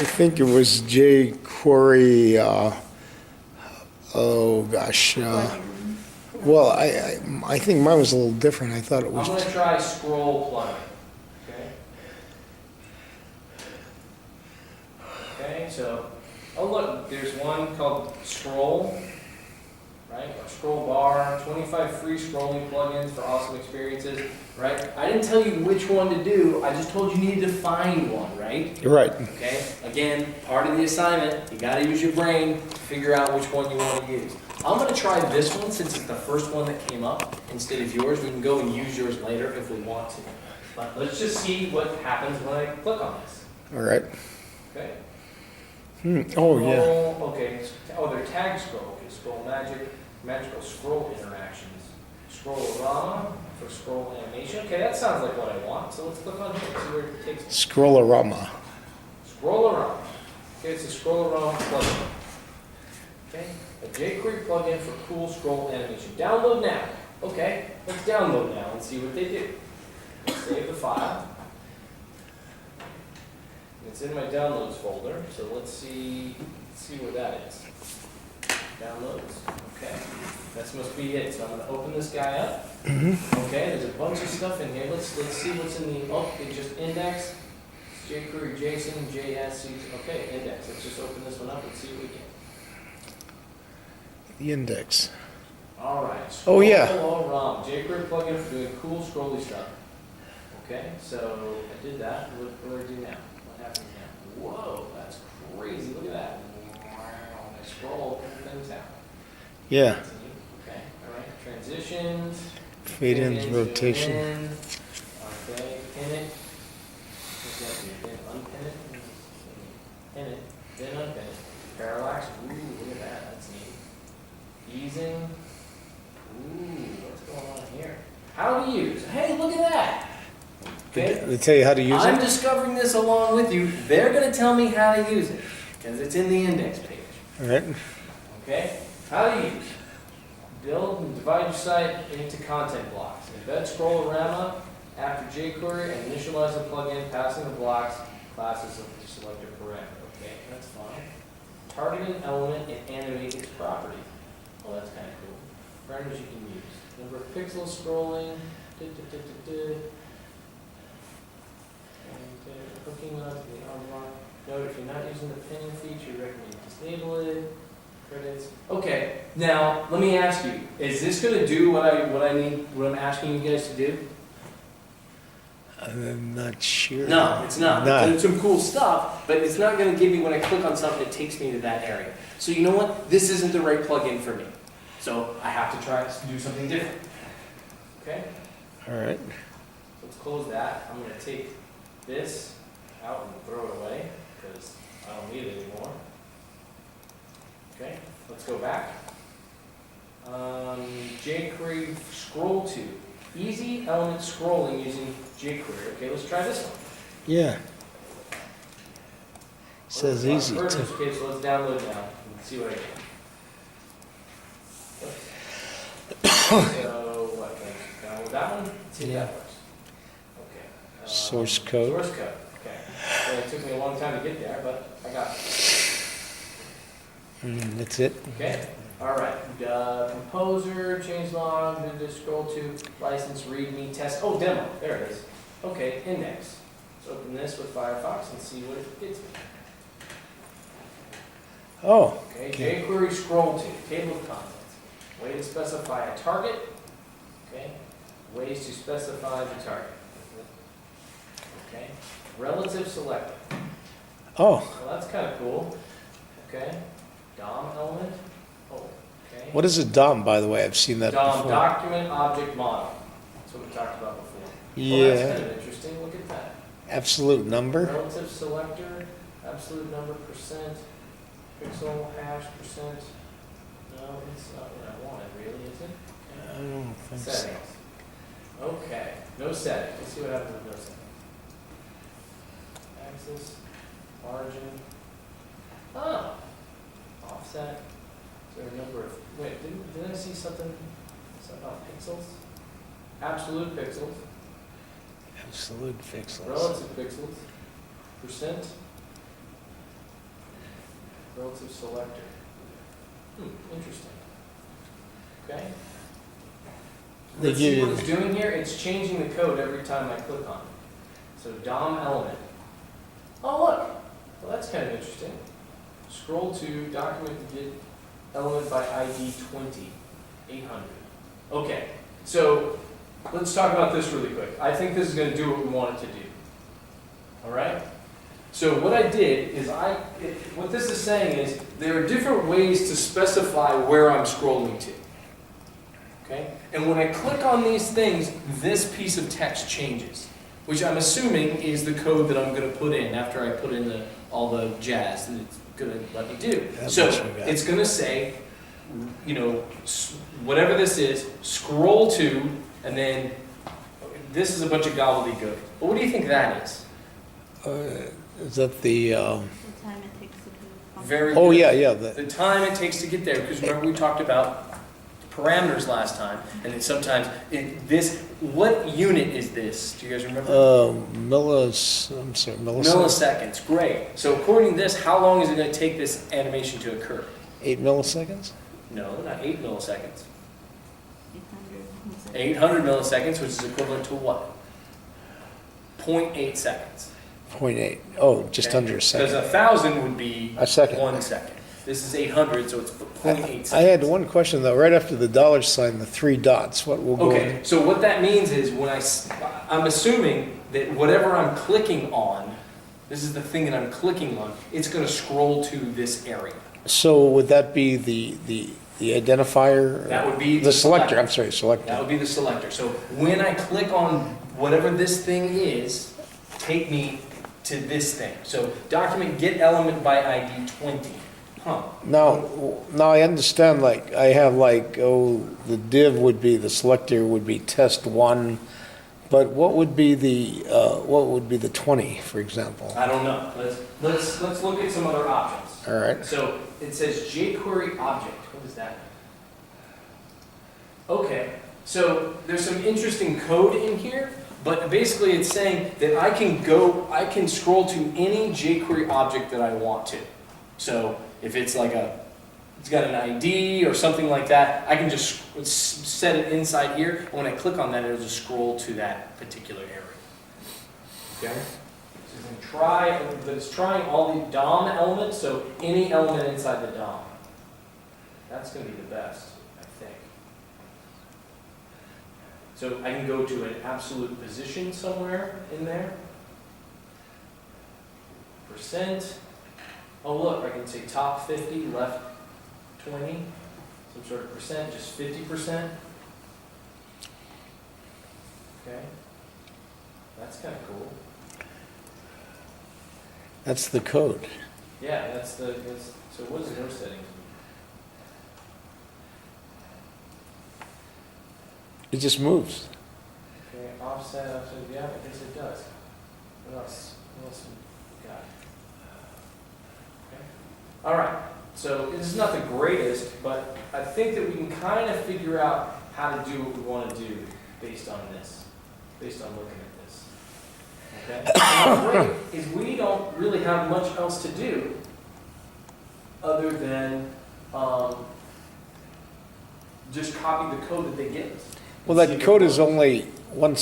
think it was jQuery, oh gosh. Well, I think mine was a little different. I thought it I'm was, gonna try scroll plugin, okay? Okay, so, oh look, there's one called Scroll, right? Or Scroll Bar, 25 free scrolling plugins for awesome experiences, right? I didn't tell you which one to do, I just told you needed to find one, right? you're right. Okay, again, part of the assignment, you gotta use your brain to figure out which one you wanna use. I'm gonna try this one since it's the first one that came up instead of yours. We can go and use yours later if we want to. But let's just see what happens when I click on this, All right. okay? Oh, yeah. Scroll, okay, oh, they're tag scroll, okay, scroll magic, magical scroll interactions. Scrollorama for scroll animation, okay, that sounds like what I want, so let's click on here, see where it takes me. Scrollorama. Scrollorama. Okay, it's a Scrollorama plugin. Okay, a jQuery plugin for cool scroll animation. Download now. Okay, let's download now and see what they do. Let's save the file. It's in my downloads folder, so let's see where that is. Downloads. Okay, that must be it. So I'm going to open this guy up. Okay, there's a bunch of stuff in here. Let's see what's in the. Oh, they just index. jQuery, JSON, JS. Okay, index. Let's just open this one up and see what we get. The index. All right. Oh, yeah. Scrollorama, jQuery plugin for doing cool scrolly stuff. Okay, so I did that. What do I do now? What happens now? Whoa, that's crazy. Look at that. Wow, I scroll things out. Yeah. That's neat. Okay, all right. Transitions. Fade in, zoom rotation. in. Okay, pin it. Then unpin it. Pin it. Then unpin it. Parallax. Ooh, look at that. That's neat. Easing. Ooh, what's going on here? How to use. Hey, look at that. Okay. They tell you how to use I'm it? discovering this along with you. They're going to tell me how to use it because it's in the index page. All right. Okay? How to use. Build and divide your site into content blocks. Embed Scrollorama after jQuery and initialize the plugin, passing the blocks classes of the selected parameter. Okay, that's fine. Target an element and animate its property. Well, that's kind of cool. Parameters you can use. Number of pixels scrolling. And hooking onto the unlock. Note if you're not using the pinning feature, recommend you disable it. Credits. Okay, now let me ask you: is this going to do what I need? What I'm asking you guys to do? I'm not sure. No, it's not. No. It's some cool stuff, but it's not going to give me when I click on something. It takes me to that area. So you know what? This isn't the right plugin for me. So I have to try to do something different. Okay. All right. Let's close that. I'm going to take this out and throw it away because I don't need it anymore. Okay, let's go back. jQuery scroll to. Easy element scrolling using jQuery. Okay, let's try this one. Yeah. Says easy Okay, too. so let's download now and see what I get. So, what, can I download that one? Let's see if that works. Okay. Source code. Source code, okay. Well, it took me a long time to get there, but I got it. That's it. Okay, all right. Composer, changelog, the scroll to, license, readme, test. Oh, demo, there it is. Okay, index. Let's open this with Firefox and see what it gets me. Oh. Okay, jQuery scroll to, table of contents. Way to specify a target. Okay, ways to specify the target. Okay, relative selector. Oh. Well, that's kind of cool. Okay, DOM element. Oh, okay. What is a DOM, by the way? I've seen that DOM, before. document object model. That's what we talked about before. Yeah. Well, that's kind of interesting. Look at that. Absolute number. Relative selector, absolute number, percent, pixel, hash, percent. No, it's not what I wanted, really, is it? I don't think so. Settings. Okay, no settings. Let's see what happens with no settings. Axis, margin. Oh, offset. Is there a number of? Wait, didn't I see something about pixels? Absolute pixels. Absolute pixels. Relative pixels. Percent. relative selector. Interesting. Okay. They Let's see give what you- it's doing here. It's changing the code every time I click on it. So DOM element. Oh, look. Well, that's kind of interesting. Scroll to document to get element by ID 20, 800. Okay, so let's talk about this really quick. I think this is going to do what we want it to do. All right? So what I did is what this is saying is there are different ways to specify where I'm scrolling to. Okay? And when I click on these things, this piece of text changes, which I'm assuming is the code that I'm going to put in after I put in all the jazz that it's going to let me do. So it's going to say, you know, whatever this is, scroll to, and then this is a bunch of gobbledygook. But what do you think that is? Is that the, The time it takes to do. Very oh, good. yeah, The time it takes to get there, because remember we talked about parameters last time, and then sometimes what unit is this? Do you guys remember? milliseconds. Milliseconds, great. So according to this, how long is it going to take this animation to occur? 8 milliseconds? No, not 8 milliseconds. 800. 800 milliseconds, which is equivalent to what? 0.8 seconds. 0.8. Oh, just Okay? under a second. Because 1,000 would be A second. 1 second. This is 800, so it's 0.8 seconds. I had one question though, right after the dollar sign, the 3 dots, what will go Okay, in? so what that means is when I'm assuming that whatever I'm clicking on, this is the thing that I'm clicking on, it's going to scroll to this area. So would that be the identifier? That would be The selector, I'm That sorry, selector. would be the selector. So when I click on whatever this thing is, take me to this thing. So document get element by ID 20. Huh. Now I understand, like, I have like, the div would be, the selector would be test 1, but what would be the 20, for example? I don't know. Let's look at some other options. All right, So it says jQuery object. What does that mean? Okay, so there's some interesting code in here, but basically it's saying that I can scroll to any jQuery object that I want to. So if it's like it's got an ID or something like that, I can just set it inside here, and when I click on that, it'll just scroll to that particular area. Okay? So it's going to it's trying all the DOM elements, so any element inside the DOM. That's going to be the best, I think. So I can go to an absolute position somewhere in there. Percent. Oh look, I can say top 50, left 20, some sort of percent, just 50%. Okay. That's kind of cool. that's the code. Yeah, so what is no settings? It just moves. Okay, offset, yeah, I guess it does. What else we got? Okay. All right, so this is not the greatest, but I think that we can kind of figure out how to do what we want to do based on this, based on looking at this. Okay? And what's great is we don't really have much else to do other than just copy the code that they give us. Well, that code is only one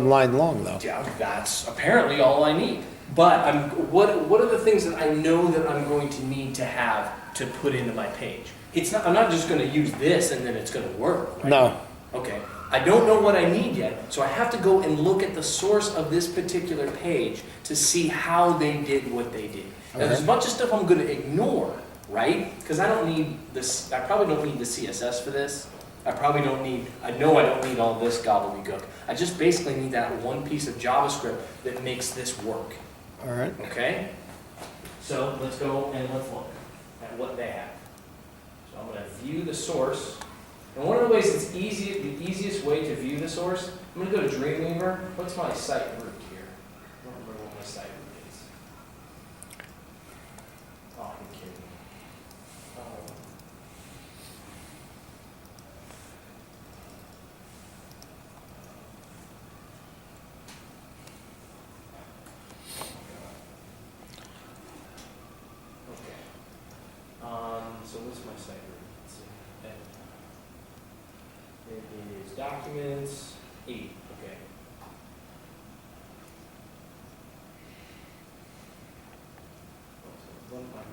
line long though. Yeah, that's apparently all I need. But what are the things that I know that I'm going to need to have to put into my page? I'm not just going to use this and then it's going to work, right? No. Okay. I don't know what I need yet, so I have to go and look at the source of this particular page to see how they did what they did. Now, there's a bunch of stuff I'm going to ignore, right? Because I don't need this. I probably don't need the CSS for this. I know I don't need all this gobbledygook. I just basically need that one piece of JavaScript that makes this work. All right. Okay? So let's go and let's look at what they have. So I'm going to view the source. And one of the ways it's the easiest way to view the source, I'm going to go to Dreamweaver. What's my site root here? I don't remember what my site root is. Oh, you're kidding me. Oh. Okay. So what's my site route? Let's see. It is documents 8, okay.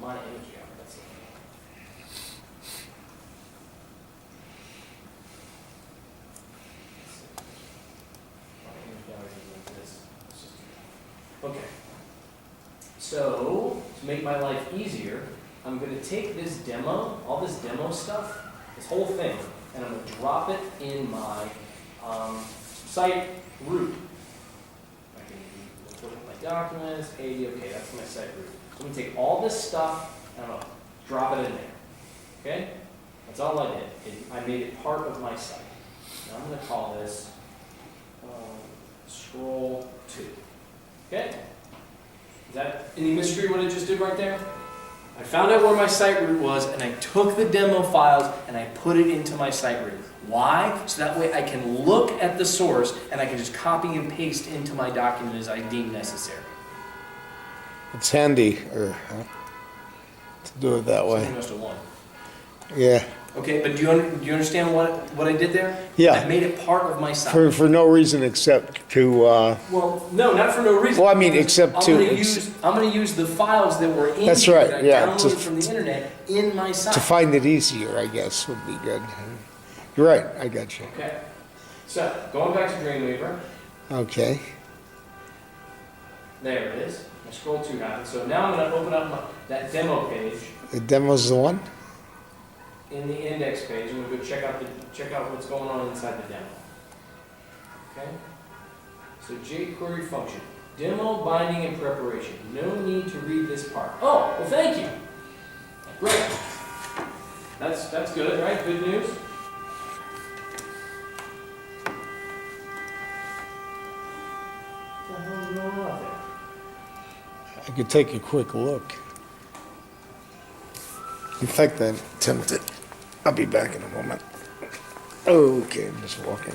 My energy hour, that's it. Okay. So, to make my life easier, I'm going to take this demo, all this demo stuff, this whole thing, and I'm going to drop it in my site route. I can look at my documents, 80, okay, that's my site route. So I'm going to take all this stuff and I'm going to drop it in there. Okay? That's all I did. I made it part of my site. Now I'm going to call this scroll 2. Okay? Is that any mystery what I just did right there? I found out where my site route was and I took the demo files and I put it into my site route. Why? So that way I can look at the source and I can just copy and paste into my document as I deem necessary. It's handy, to do it that Somebody way. must have won. Yeah, Okay, but do you understand what I did there? Yeah. I made it part of my site. for no reason except to, Well, no, not for no reason. Well, I mean, except I'm to- gonna use the files that were in That's here right, that I yeah, downloaded to- from the internet in my site. to find it easier, I guess, would be good. You're right, I got you. Okay. So going back to Dreamweaver, Okay, there it is. My scroll 2 happened. So now I'm gonna open up that demo page the demo's the one? in the index page. I'm gonna go check out what's going on inside the demo. Okay. So jQuery function. Demo binding and preparation. No need to read this part. Oh, well thank you. Great. That's good, right? Good news. What the hell is going on out there? I could take a quick look. In fact, I'm tempted. I'll be back in a moment. Okay, I'm just walking.